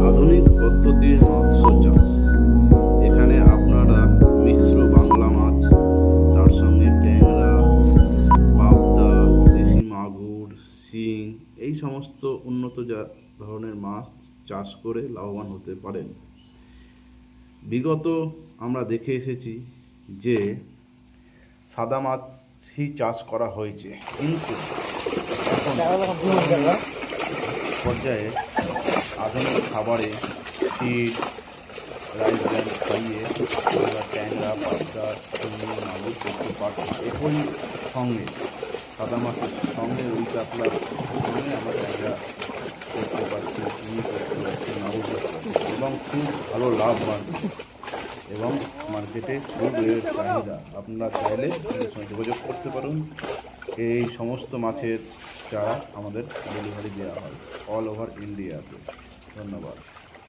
আধুনিক পদ্ধতির মৎস্য চাষ। এখানে আপনারা মিশ্র বাংলা মাছ, তার সঙ্গে ট্যাংরা, পাবদা, দেশি মাগুর, শিং এই সমস্ত উন্নত ধরনের মাছ চাষ করে লাভবান হতে পারেন। বিগত আমরা দেখে এসেছি যে সাদা মাছই চাষ করা হয়েছে, কিন্তু এখন পর্যায়ে আধুনিক খাবারে ফিড, রাইস ব্র্যান্ড খাইয়ে আমরা ট্যাংরা, পাবদা, শিঙি, মাগুর করতে পারছি। একই সঙ্গে সাদা মাছের সঙ্গে রুই কাতলার সঙ্গে আমরা ট্যাংরা করতে পারছি, শিঙি করতে পারছি, মাগুর করতে পারছি এবং খুব ভালো লাভবান এবং মার্কেটে খুব এর চাহিদা। আপনারা চাইলে আমাদের সঙ্গে যোগাযোগ করতে পারুন। এই সমস্ত মাছের চারা আমাদের ডেলিভারি দেওয়া হয় অল ওভার ইন্ডিয়াতে। ধন্যবাদ।